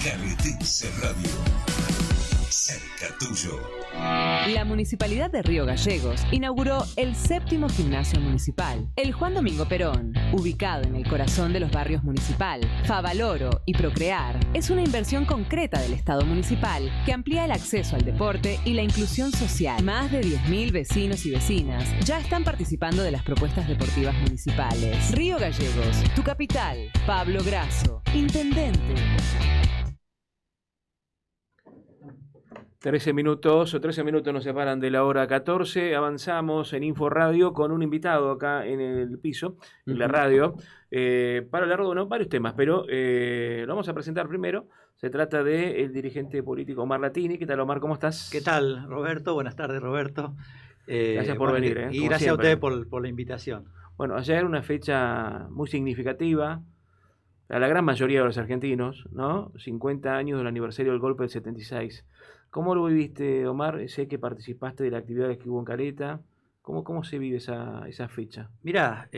Caletense Radio. Cerca tuyo. La Municipalidad de Río Gallegos inauguró el 7º gimnasio municipal, el Juan Domingo Perón, ubicado en el corazón de los barrios Municipal, Favaloro y Procrear. Es una inversión concreta del Estado municipal que amplía el acceso al deporte y la inclusión social. Más de 10.000 vecinos y vecinas ya están participando de las propuestas deportivas municipales. Río Gallegos, tu capital. Pablo Grasso, intendente. 13 minutos nos separan de la hora 14. Avanzamos en Info Radio con un invitado acá en el piso, en la radio, para hablar de varios temas, pero lo vamos a presentar primero. Se trata del dirigente político Omar Latini. ¿Qué tal, Omar? ¿Cómo estás? ¿Qué tal, Roberto? Buenas tardes, Roberto. Gracias por venir. Y gracias siempre a ustedes por la invitación. Bueno, ayer una fecha muy significativa para la gran mayoría de los argentinos, ¿no? 50 años del aniversario del golpe del 76. ¿Cómo lo viviste, Omar? Sé que participaste de las actividades que hubo en Caleta. ¿Cómo se vive esa fecha? Mirá,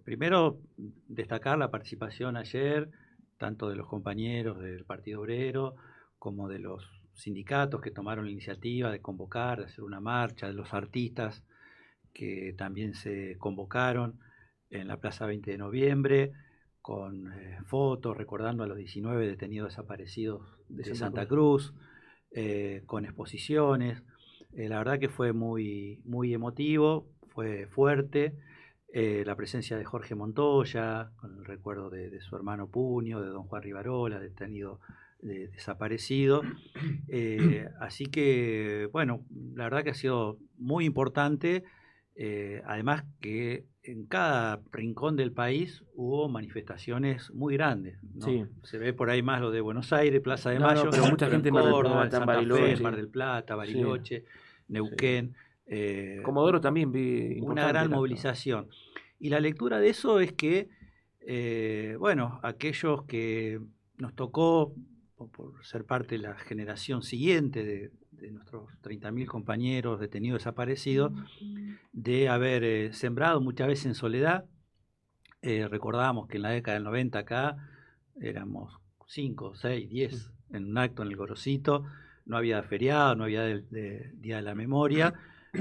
primero destacar la participación ayer, tanto de los compañeros del Partido Obrero, como de los sindicatos que tomaron la iniciativa de convocar, de hacer una marcha, de los artistas que también se convocaron en la Plaza 20 de Noviembre, con fotos recordando a los 19 detenidos desaparecidos de Santa Cruz. Con exposiciones. La verdad que fue muy emotivo, fue fuerte. La presencia de Jorge Montoya, con el recuerdo de su hermano Puño, de don Juan Rivarola, detenido, desaparecido. Así que, bueno, la verdad que ha sido muy importante. Además que en cada rincón del país hubo manifestaciones muy grandes, ¿no? Sí. Se ve por ahí más lo de Buenos Aires, Plaza de Mayo, pero mucha gente en Córdoba, en Santa Fe, Mar del Plata, Bariloche, Neuquén. Comodoro también vi una gran movilización. Y la lectura de eso es que, aquellos que nos tocó, por ser parte de la generación siguiente de nuestros 30.000 compañeros detenidos desaparecidos, de haber sembrado muchas veces en soledad. Recordábamos que en la década del 90 acá éramos 5, 6, 10 en un acto en el Gorosito, no había feriado, no había Día de la Memoria,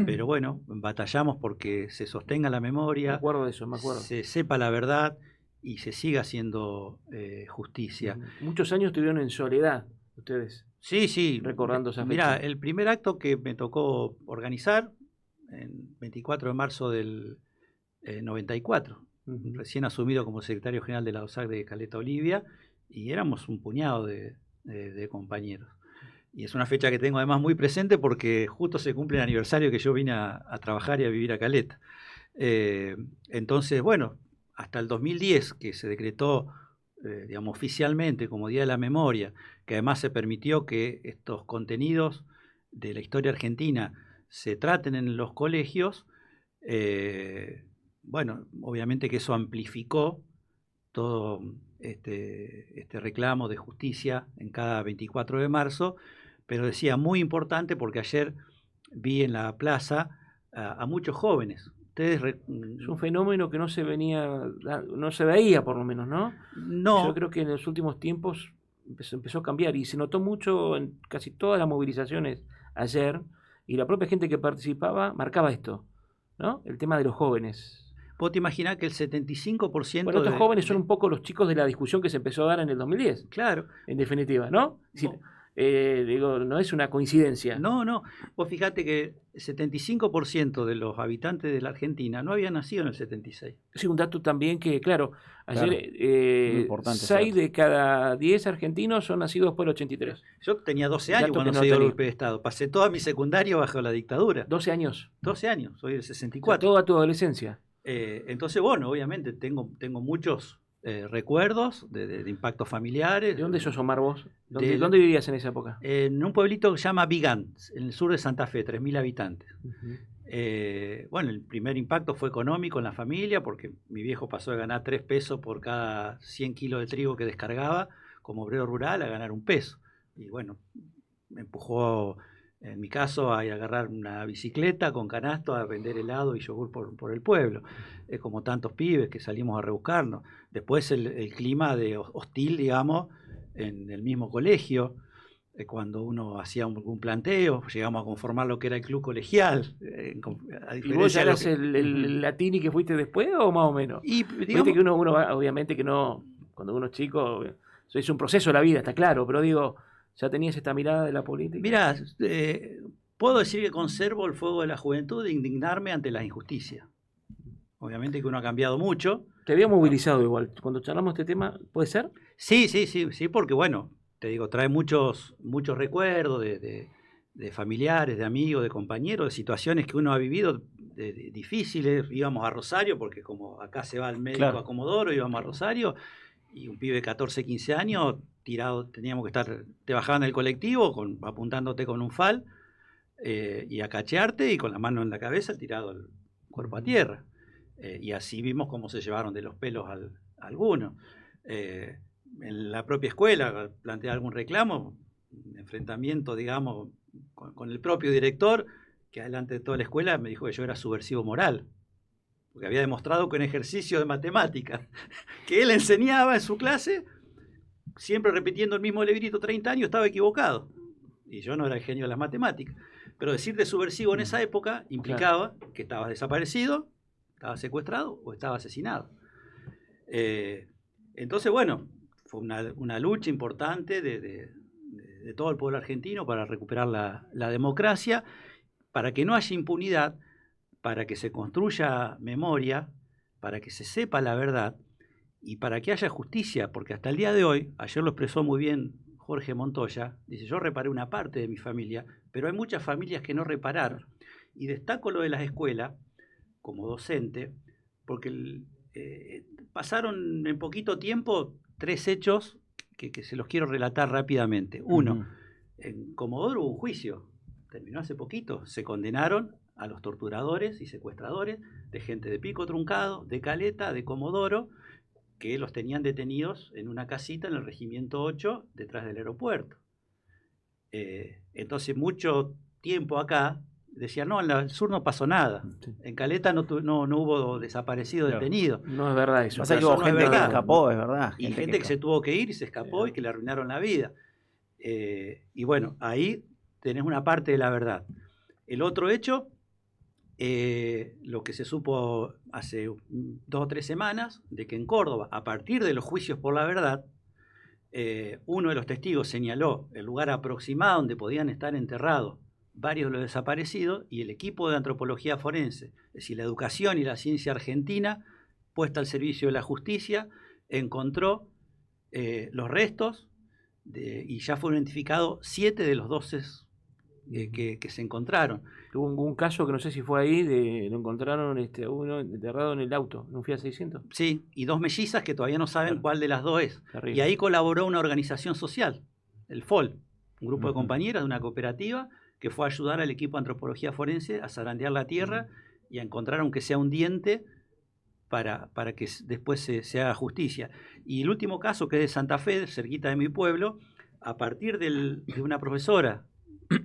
pero bueno, batallamos porque se sostenga la memoria, me acuerdo de eso, se sepa la verdad y se siga haciendo justicia. Muchos años estuvieron en soledad ustedes. Sí. Recordando esa fecha. Mirá, el primer acto que me tocó organizar, en 24 de marzo del 94, recién asumido como secretario general de la OSAC de Caleta Olivia, y éramos un puñado de compañeros. Y es una fecha que tengo además muy presente porque justo se cumple el aniversario que yo vine a trabajar y a vivir a Caleta. Entonces, bueno, hasta el 2010, que se decretó oficialmente como Día de la Memoria, que además se permitió que estos contenidos de la historia argentina se traten en los colegios, obviamente que eso amplificó todo este reclamo de justicia en cada 24 de marzo, pero decía muy importante porque ayer vi en la plaza a muchos jóvenes. Es un fenómeno que no se veía por lo menos, ¿no? No. Yo creo que en los últimos tiempos empezó a cambiar y se notó mucho en casi todas las movilizaciones ayer, y la propia gente que participaba marcaba esto, ¿no? El tema de los jóvenes. ¿Vos te imaginás que el 75%... Bueno, estos jóvenes son un poco los chicos de la discusión que se empezó a dar en el 2010. Claro. En definitiva, ¿no? Es decir, no es una coincidencia. No. Vos fijate que el 75% de los habitantes de la Argentina no habían nacido en el 76. Sí, un dato también que, claro, ayer 6 de cada 10 argentinos son nacidos después del 83. Yo tenía 12 años cuando se dio el golpe de Estado. Pasé toda mi secundaria bajo la dictadura. 12 años. 12 años, soy del 64. Toda tu adolescencia. Entonces, bueno, obviamente tengo muchos recuerdos de impactos familiares. ¿De dónde sos, Omar, vos? ¿Dónde vivías en esa época? En un pueblito que se llama Vigant, en el sur de Santa Fe, 3.000 habitantes. El primer impacto fue económico en la familia, porque mi viejo pasó de ganar 3 pesos por cada 100 kilos de trigo que descargaba como obrero rural a ganar 1 peso. Y bueno, me empujó, en mi caso, a agarrar una bicicleta con canasto a vender helado y yogur por el pueblo. Como tantos pibes que salimos a rebuscarnos. Después el clima hostil, digamos, en el mismo colegio. Cuando uno hacía un planteo, llegamos a conformar lo que era el club colegial. ¿Y vos ya eras el latini que fuiste después o más o menos? Y digamos, viste que uno va, obviamente que no, cuando uno es chico, eso es un proceso de la vida, está claro, pero digo, ¿ya tenías esta mirada de la política? Mirá, puedo decir que conservo el fuego de la juventud de indignarme ante la injusticia. Obviamente que uno ha cambiado mucho. Te había movilizado igual, cuando charlamos este tema, ¿puede ser? Sí, porque bueno, te digo, trae muchos recuerdos de familiares, de amigos, de compañeros, de situaciones que uno ha vivido difíciles. Íbamos a Rosario, porque como acá se va el médico a Comodoro, íbamos a Rosario, y un pibe de 14, 15 años, tirado, teníamos que estar, te bajaban del colectivo, apuntándote con un fal, y a cachearte, y con la mano en la cabeza, tirado el cuerpo a tierra. Y así vimos cómo se llevaron de los pelos a algunos. En la propia escuela, al plantear algún reclamo, un enfrentamiento, digamos, con el propio director, que adelante de toda la escuela me dijo que yo era subversivo moral, porque había demostrado que en ejercicio de matemáticas que él enseñaba en su clase, siempre repitiendo el mismo librito 30 años, estaba equivocado. Y yo no era el genio de las matemáticas. Pero decirte subversivo en esa época implicaba que estabas desaparecido, estabas secuestrado o estabas asesinado. Entonces, bueno, fue una lucha importante de todo el pueblo argentino para recuperar la democracia, para que no haya impunidad, para que se construya memoria, para que se sepa la verdad y para que haya justicia, porque hasta el día de hoy, ayer lo expresó muy bien Jorge Montoya, dice, yo reparé una parte de mi familia, pero hay muchas familias que no repararon. Y destaco lo de las escuelas, como docente, porque pasaron en poquito tiempo 3 hechos que se los quiero relatar rápidamente. Uno, en Comodoro hubo un juicio, terminó hace poquito, se condenaron a los torturadores y secuestradores de gente de Pico Truncado, de Caleta, de Comodoro, que los tenían detenidos en una casita en el Regimiento 8, detrás del aeropuerto. Entonces, mucho tiempo acá, decían, no, en el sur no pasó nada. En Caleta no hubo desaparecido detenido. No es verdad eso. O sea que hubo gente que escapó, es verdad. Y gente que se tuvo que ir y se escapó y que le arruinaron la vida. Y bueno, ahí tenés una parte de la verdad. El otro hecho, lo que se supo hace 2 o 3 semanas, de que en Córdoba, a partir de los juicios por la verdad, uno de los testigos señaló el lugar aproximado donde podían estar enterrados varios de los desaparecidos, y el equipo de antropología forense, es decir, la educación y la ciencia argentina, puesta al servicio de la justicia, encontró los restos y ya fueron identificados 7 de los 12 que se encontraron. Hubo un caso que no sé si fue ahí, lo encontraron uno enterrado en el auto, en un Fiat 600. Sí, y 2 mellizas que todavía no saben cuál de las 2 es. Terrible. Y ahí colaboró una organización social, el FOL, un grupo de compañeras de una cooperativa que fue a ayudar al equipo de antropología forense a zarandear la tierra y a encontrar aunque sea un diente para que después se haga justicia. Y el último caso, que es de Santa Fe, cerquita de mi pueblo, a partir de una profesora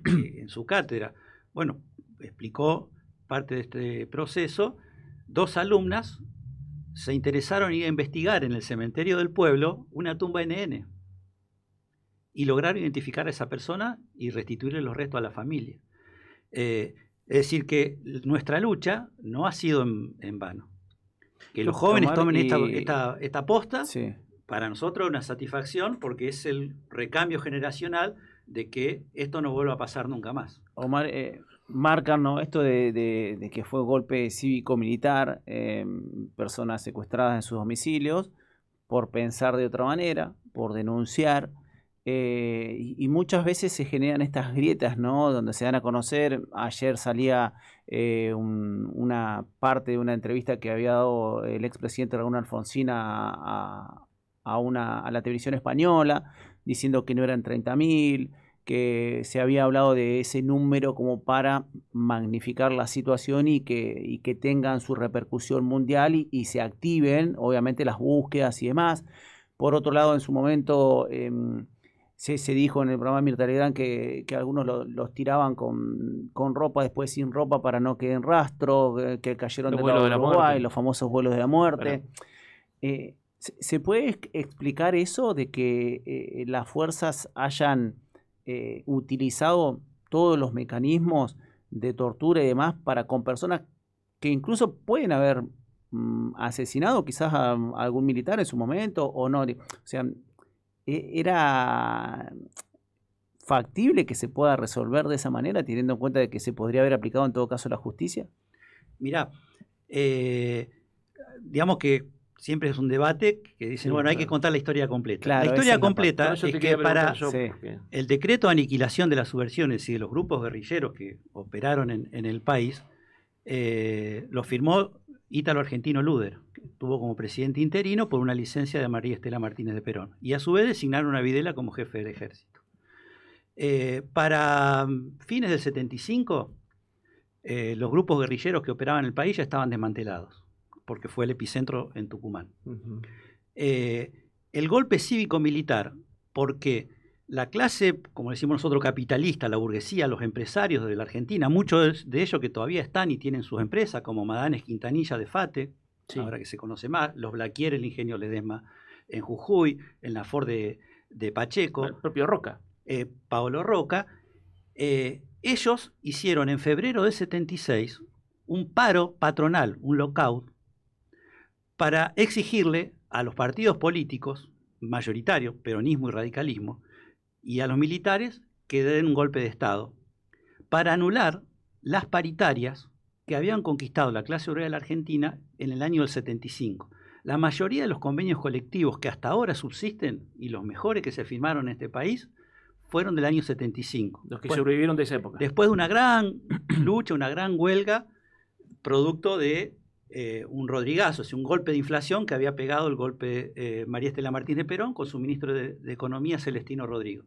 en su cátedra, bueno, explicó parte de este proceso, 2 alumnas se interesaron en ir a investigar en el cementerio del pueblo una tumba NN y lograron identificar a esa persona y restituirle los restos a la familia. Es decir, que nuestra lucha no ha sido en vano. Que los jóvenes tomen esta posta, sí, para nosotros es una satisfacción, porque es el recambio generacional de que esto no vuelva a pasar nunca más. Omar, marcan, ¿no?, esto de que fue golpe cívico-militar, personas secuestradas en sus domicilios, por pensar de otra manera, por denunciar, y muchas veces se generan estas grietas, ¿no?, donde se dan a conocer. Ayer salía una parte de una entrevista que había dado el expresidente Raúl Alfonsín a la televisión española, diciendo que no eran 30.000, que se había hablado de ese número como para magnificar la situación y que tengan su repercusión mundial y se activen, obviamente, las búsquedas y demás. Por otro lado, en su momento se dijo en el programa de Mirta Legrand que algunos los tiraban con ropa, después sin ropa, para no queden rastro, que cayeron del lado de Uruguay, los famosos vuelos de la muerte. ¿Se puede explicar eso de que las fuerzas hayan utilizado todos los mecanismos de tortura y demás con personas que incluso pueden haber asesinado quizás a algún militar en su momento o no? O sea, ¿era factible que se pueda resolver de esa manera, teniendo en cuenta de que se podría haber aplicado en todo caso la justicia? Mirá, digamos que siempre es un debate que dicen, bueno, hay que contar la historia completa. Claro, la historia completa es que para Sí. el decreto de aniquilación de las subversiones y de los grupos guerrilleros que operaron en el país, lo firmó Ítalo Argentino Luder, que estuvo como presidente interino por una licencia de María Estela Martínez de Perón. Y a su vez designaron a Videla como jefe del ejército. Para fines del 75, los grupos guerrilleros que operaban en el país ya estaban desmantelados, porque fue el epicentro en Tucumán. Ujú. El golpe cívico-militar, porque la clase, como decimos nosotros, capitalista, la burguesía, los empresarios de la Argentina, muchos de ellos que todavía están y tienen sus empresas, como Madanes Quintanilla de Fate, Sí. ahora que se conoce más, los Blaquier, el ingenio Ledesma en Jujuy, en la Ford de Pacheco, El propio Roca. Paolo Roca, ellos hicieron en febrero del 76 un paro patronal, un lockout, para exigirle a los partidos políticos mayoritarios, peronismo y radicalismo, y a los militares que den un golpe de Estado, para anular las paritarias que habían conquistado la clase obrera de la Argentina en el año del 75. La mayoría de los convenios colectivos que hasta ahora subsisten, y los mejores que se firmaron en este país, fueron del año 75. Los que sobrevivieron de esa época. Después de una gran lucha, una gran huelga, producto de un rodrigazo, un golpe de inflación que había pegado el golpe María Estela Martínez de Perón con su ministro de Economía, Celestino Rodrigo.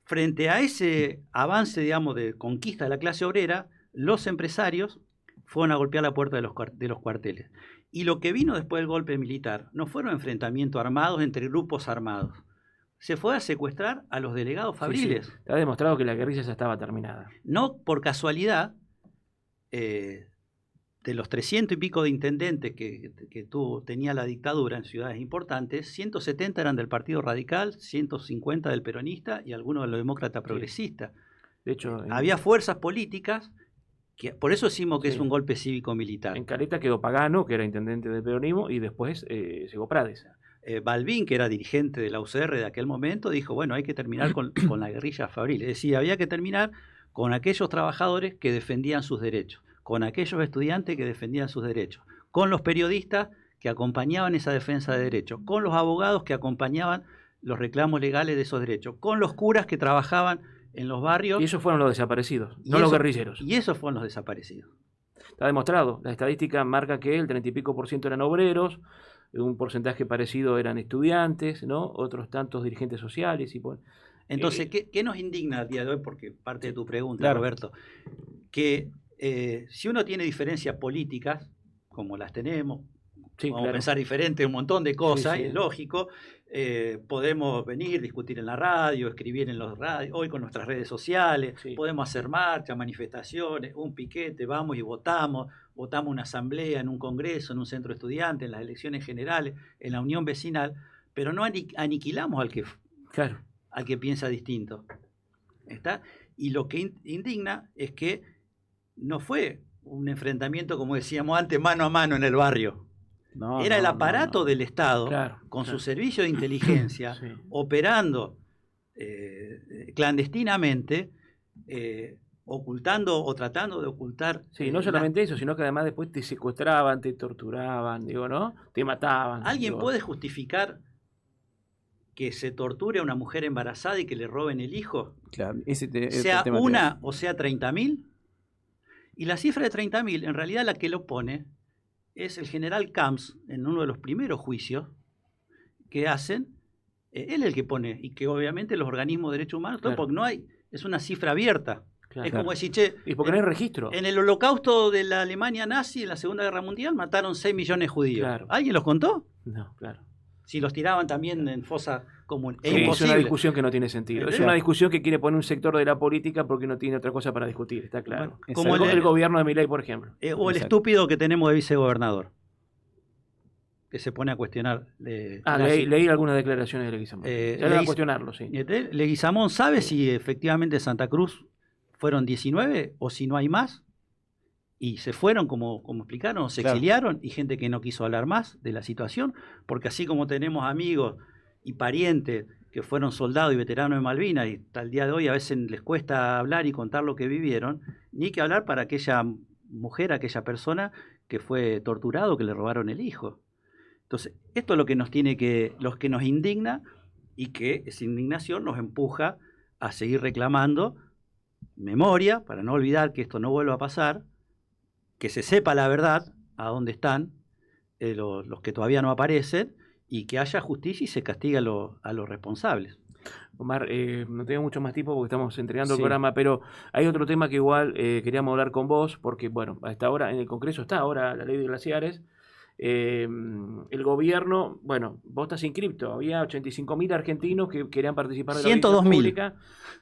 Frente a ese avance, digamos, de conquista de la clase obrera, los empresarios fueron a golpear la puerta de los cuarteles. Y lo que vino después del golpe militar no fueron enfrentamientos armados entre grupos armados. Se fue a secuestrar a los delegados fabriles. Sí, sí. Ha demostrado que la guerrilla ya estaba terminada. No por casualidad, de los 300 y pico de intendentes que tenía la dictadura en ciudades importantes, 170 eran del Partido Radical, 150 del peronista y algunos de los demócratas progresistas. De hecho, había fuerzas políticas, por eso decimos que es un golpe cívico-militar. En Caleta quedó Pagano, que era intendente del peronismo, y después llegó Prades. Balbín, que era dirigente de la UCR de aquel momento, dijo, bueno, hay que terminar con la guerrilla fabril. Es decir, había que terminar con aquellos trabajadores que defendían sus derechos, con aquellos estudiantes que defendían sus derechos, con los periodistas que acompañaban esa defensa de derechos, con los abogados que acompañaban los reclamos legales de esos derechos, con los curas que trabajaban en los barrios. Y esos fueron los desaparecidos, no los guerrilleros. Y esos fueron los desaparecidos. Está demostrado. La estadística marca que el 30 y pico % eran obreros, un porcentaje parecido eran estudiantes, ¿no? Otros tantos dirigentes sociales. Entonces, ¿qué nos indigna al día de hoy? Porque parte de tu pregunta, claro, Roberto, que si uno tiene diferencias políticas, como las tenemos, sí, vamos claro, a pensar diferente un montón de cosas, Sí, sí. y es lógico, podemos venir, discutir en la radio, escribir en los radios, hoy con nuestras redes sociales, Sí. podemos hacer marchas, manifestaciones, un piquete, vamos y votamos una asamblea en un congreso, en un centro de estudiantes, en las elecciones generales, en la unión vecinal, pero no aniquilamos Claro. al que piensa distinto. ¿Está? Y lo que indigna es que no fue un enfrentamiento, como decíamos antes, mano a mano en el barrio. Era el aparato del Estado, Claro, con claro. su servicio de inteligencia, Sí. operando clandestinamente, ocultando o tratando de ocultar. Sí, no solamente eso, sino que además después te secuestraban, te torturaban, digo, ¿no? Te mataban. ¿Alguien digo. puede justificar que se torture a una mujer embarazada y que le roben el hijo? Claro, Sea una o sea 30.000. Y la cifra de 30.000, en realidad la que lo pone es el general Camps, en uno de los primeros juicios que hacen, él es el que pone, y que obviamente los organismos de derechos humanos, Claro. porque no hay, es una cifra abierta. Claro. Es como decir, che, Y porque no hay registro. en el holocausto de la Alemania nazi, en la Segunda Guerra Mundial, mataron 6 millones de judíos. Claro. ¿Alguien los contó? No, claro. Si los tiraban también en fosa común. Es Sí, es imposible. una discusión que no tiene sentido. Es ¿Entendés? una discusión que quiere poner un sector de la política porque no tiene otra cosa para discutir, está claro. Bueno, como el gobierno de Milei, por ejemplo. O el Exacto. estúpido que tenemos de vicegobernador. que se pone a cuestionar. Leí algunas declaraciones de Leguizamón. Ya le va a cuestionarlo, sí. Leguizamón sabe si efectivamente Santa Cruz fueron 19 o si no hay más. Y se fueron, como explicaron, se exiliaron, y gente que no quiso hablar más de la situación, porque así como tenemos amigos y parientes que fueron soldados y veteranos de Malvinas, y hasta el día de hoy a veces les cuesta hablar y contar lo que vivieron, ni que hablar para aquella mujer, aquella persona que fue torturado, que le robaron el hijo. Entonces, esto es lo que nos indigna, y que esa indignación nos empuja a seguir reclamando memoria, para no olvidar que esto no vuelva a pasar, que se sepa la verdad, a dónde están los que todavía no aparecen, y que haya justicia y se castigue a los responsables. Omar, no tengo mucho más tiempo porque estamos entregando el programa, pero hay otro tema que igual queríamos hablar con vos, porque bueno, a esta hora en el Congreso está ahora la ley de glaciares. El gobierno, bueno, vos estás inscripto, había 85.000 argentinos que querían participar de la audiencia pública.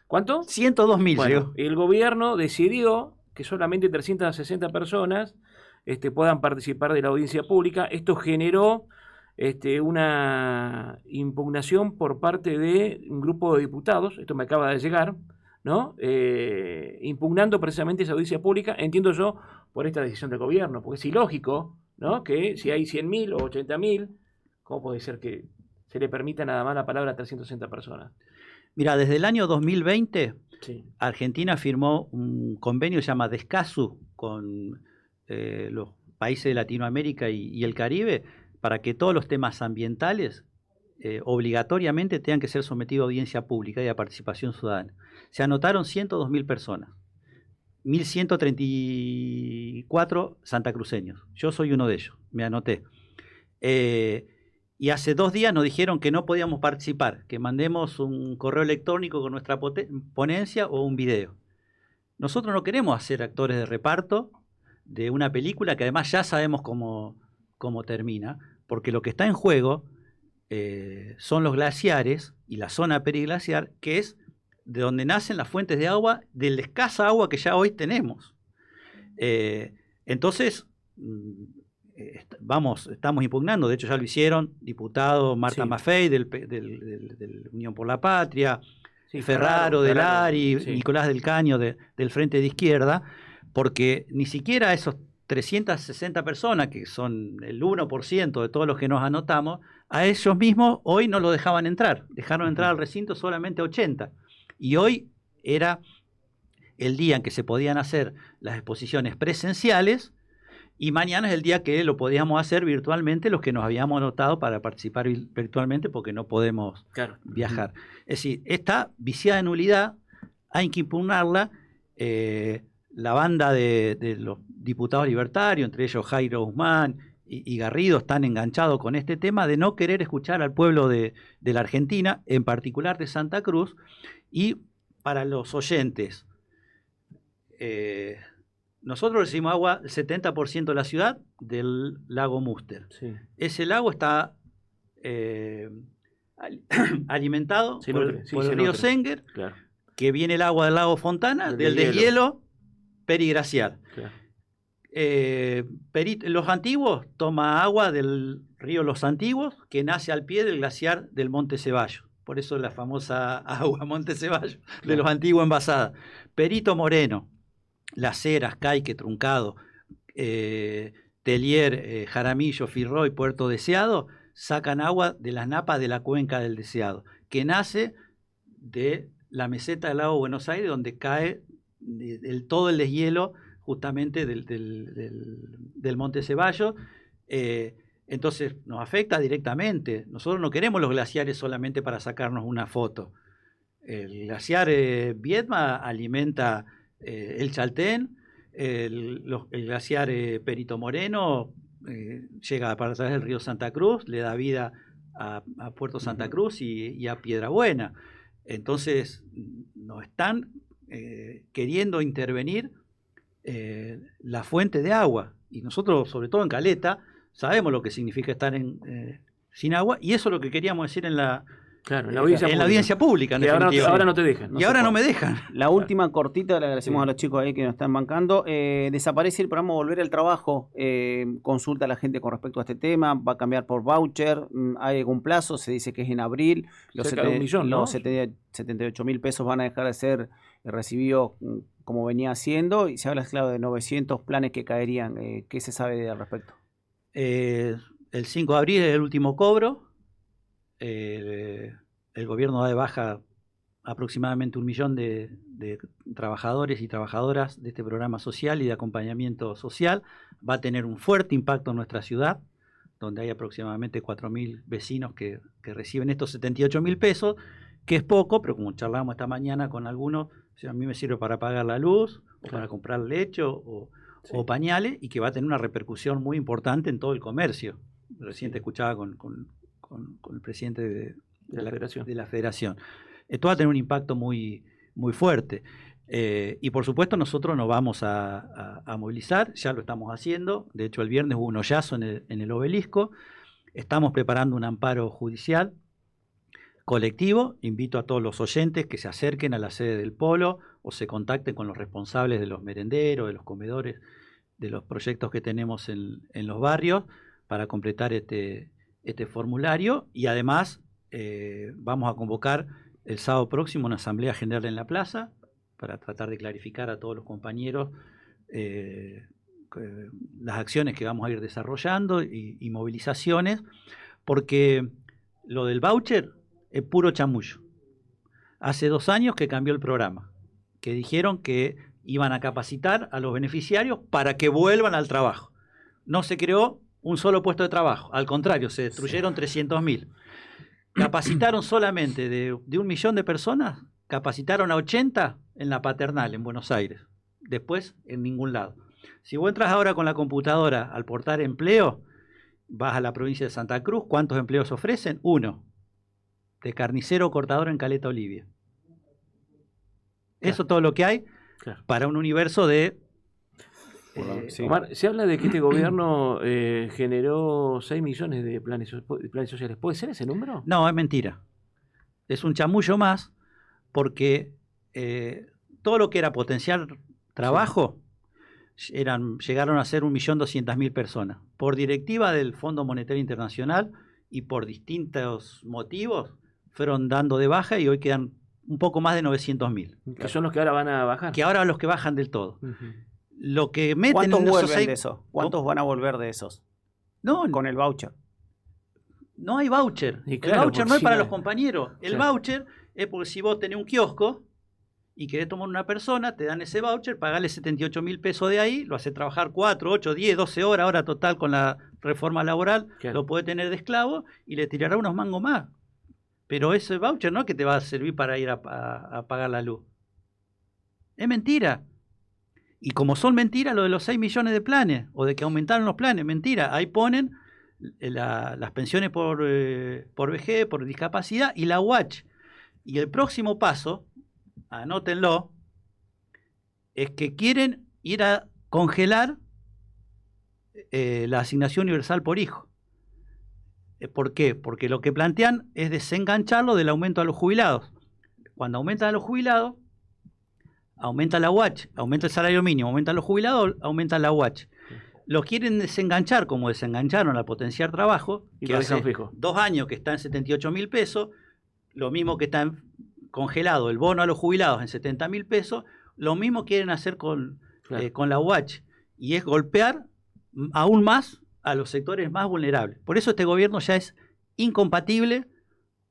¿Cuánto? 102.000. Bueno, el gobierno decidió que solamente 360 personas puedan participar de la audiencia pública. Esto generó una impugnación por parte de un grupo de diputados, esto me acaba de llegar, ¿no? Impugnando precisamente esa audiencia pública, entiendo yo, por esta decisión del gobierno, porque es ilógico, ¿no? Que si hay 100.000 o 80.000, ¿cómo puede ser que se le permita nada más la palabra a 360 personas? Mira, desde el año 2020, sí, Argentina firmó un convenio que se llama DESCASU con los países de Latinoamérica y el Caribe, para que todos los temas ambientales obligatoriamente tengan que ser sometidos a audiencia pública y a participación ciudadana. Se anotaron 102.000 personas, 1.134 santacruceños. Yo soy uno de ellos, me anoté. Y hace 2 días nos dijeron que no podíamos participar, que mandemos un correo electrónico con nuestra ponencia o un video. Nosotros no queremos ser actores de reparto de una película que además ya sabemos cómo termina, porque lo que está en juego son los glaciares y la zona periglaciar, que es de donde nacen las fuentes de agua, de la escasa agua que ya hoy tenemos. Entonces, estamos impugnando, de hecho ya lo hicieron, diputado Marta Maffei del Unión por la Patria, Ferraro del ARI, Nicolás del Caño del Frente de Izquierda, porque ni siquiera esos 360 personas, que son el 1% de todos los que nos anotamos, a ellos mismos hoy no lo dejaban entrar, dejaron entrar al recinto solamente 80, y hoy era el día en que se podían hacer las exposiciones presenciales, y mañana es el día que lo podíamos hacer virtualmente los que nos habíamos anotado para participar virtualmente porque no podemos viajar. Es decir, está viciada de nulidad, hay que impugnarla. La banda de los diputados libertarios, entre ellos Jairo Guzmán y Garrido, están enganchados con este tema de no querer escuchar al pueblo de la Argentina, en particular de Santa Cruz. Y para los oyentes, nosotros recibimos agua el 70% de la ciudad del lago Múster. Sí. Ese lago está alimentado por el río Senguer, que viene el agua del lago Fontana, del deshielo periglaciar. Los Antiguos toma agua del río Los Antiguos, que nace al pie del glaciar del Monte Ceballos. Por eso la famosa agua Monte Ceballos de los Antiguos envasada. Perito Moreno, Las Heras, Caique, Truncado, Telier, Jaramillo, Firroy, Puerto Deseado, sacan agua de las napas de la cuenca del Deseado, que nace de la meseta del lago Buenos Aires, donde cae todo el deshielo justamente del Monte Ceballos. Entonces nos afecta directamente. Nosotros no queremos los glaciares solamente para sacarnos una foto. El glaciar Viedma alimenta el Chaltén, el glaciar Perito Moreno llega a través del río Santa Cruz, le da vida a Puerto Santa Cruz y a Piedrabuena. Entonces nos están queriendo intervenir la fuente de agua, y nosotros, sobre todo en Caleta, sabemos lo que significa estar sin agua, y eso es lo que queríamos decir en la Claro, en la audiencia en pública. la audiencia pública, en Y definitiva. ahora no te dejan. Y ahora no me dejan. La última cortita, le agradecemos Sí. a los chicos ahí que nos están bancando. Desaparece el programa Volver al Trabajo. Consulta a la gente con respecto a este tema. Va a cambiar por voucher. ¿Hay algún plazo? Se dice que es en abril. Cerca de 1 millón, ¿no? Los 78.000 pesos van a dejar de ser recibidos como venía haciendo. Y se habla, claro, de 900 planes que caerían. ¿Qué se sabe al respecto? El 5 de abril es el último cobro. El gobierno da de baja aproximadamente 1 millón de trabajadores y trabajadoras de este programa social y de acompañamiento social. Va a tener un fuerte impacto en nuestra ciudad, donde hay aproximadamente 4.000 vecinos que reciben estos 78.000 pesos, que es poco, pero como charlamos esta mañana con algunos, o sea, a mí me sirve para pagar la luz, o para comprar leche o pañales, y que va a tener una repercusión muy importante en todo el comercio. Recién te escuchaba con el presidente de la federación. Esto va a tener un impacto muy, muy fuerte. Y por supuesto nosotros nos vamos a movilizar, ya lo estamos haciendo. De hecho, el viernes hubo un hoyazo en el Obelisco. Estamos preparando un amparo judicial colectivo. Invito a todos los oyentes que se acerquen a la sede del Polo o se contacten con los responsables de los merenderos, de los comedores, de los proyectos que tenemos en los barrios para completar este formulario. Y además vamos a convocar el sábado próximo una asamblea general en la plaza para tratar de clarificar a todos los compañeros las acciones que vamos a ir desarrollando y movilizaciones, porque lo del voucher es puro chamullo. Hace 2 años que cambió el programa, que dijeron que iban a capacitar a los beneficiarios para que vuelvan al trabajo. No se creó un solo puesto de trabajo, al contrario, se destruyeron 300.000. Capacitaron solamente de 1 millón de personas, capacitaron a 80 en la Paternal, en Buenos Aires. Después, en ningún lado. Si vos entras ahora con la computadora al portal empleo, vas a la provincia de Santa Cruz, ¿cuántos empleos ofrecen? 1. De carnicero o cortador en Caleta Olivia. Eso es todo lo que hay para un universo de... Sí. Omar, se habla de que este gobierno generó 6 millones de planes sociales. ¿Puede ser ese número? No, es mentira. Es un chamullo más porque todo lo que era potenciar trabajo llegaron a ser 1.200.000 personas. Por directiva del Fondo Monetario Internacional y por distintos motivos fueron dando de baja y hoy quedan un poco más de 900.000. Que son los que ahora van a bajar. Que ahora los que bajan del todo. Lo que meten ¿Cuántos en vuelven esos 6... de esos? ¿Cuántos van a volver de esos? No, Con el voucher. no hay voucher. Y claro, el voucher no es sí para hay. los compañeros. El voucher es porque si vos tenés un kiosco y querés tomar una persona, te dan ese voucher, pagale 78.000 pesos de ahí, lo haces trabajar 4, 8, 10, 12 horas, ahora total con la reforma laboral, lo podés tener de esclavo y le tirará unos mangos más. Pero ese voucher no es que te va a servir para ir a pagar la luz. Es mentira. Y como son mentiras lo de los 6 millones de planes, o de que aumentaron los planes, mentira. Ahí ponen las pensiones por vejez, por discapacidad y la UACH. Y el próximo paso, anótenlo, es que quieren ir a congelar la asignación universal por hijo. ¿Por qué? Porque lo que plantean es desengancharlo del aumento a los jubilados. Cuando aumentan a los jubilados, aumenta la UACH, aumenta el salario mínimo, aumentan los jubilados, aumenta la UACH. Los quieren desenganchar como desengancharon al potenciar trabajo, y que lo hace dejan fijo. 2 años que está en 78.000 pesos, lo mismo que está congelado el bono a los jubilados en 70.000 pesos, lo mismo quieren hacer con la UACH, y es golpear aún más a los sectores más vulnerables. Por eso este gobierno ya es incompatible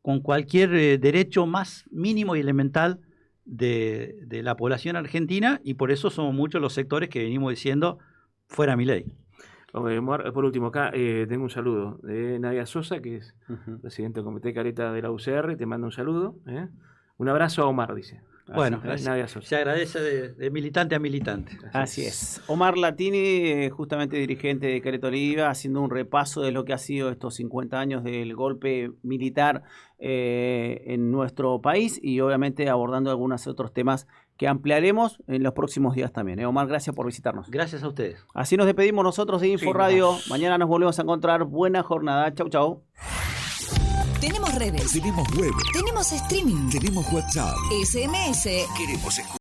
con cualquier derecho más mínimo y elemental de la población argentina, y por eso somos muchos los sectores que venimos diciendo fuera Milei. Por último, acá tengo un saludo de Nadia Sosa, que es presidente del Comité Caleta de la UCR, te manda un saludo. Un abrazo a Omar, dice. Bueno, Nadia Sosa. se agradece de militante a militante. Así es. Omar Latini, justamente dirigente de Caleta Olivia, haciendo un repaso de lo que ha sido estos 50 años del golpe militar en nuestro país y obviamente abordando algunos otros temas que ampliaremos en los próximos días también. Omar, gracias por visitarnos. Gracias a ustedes. Así nos despedimos nosotros de Info Radio. Mañana nos volvemos a encontrar. Buena jornada. Chau, chau. Tenemos redes. Tenemos web. Tenemos streaming. Tenemos WhatsApp. SMS. Queremos escuchar.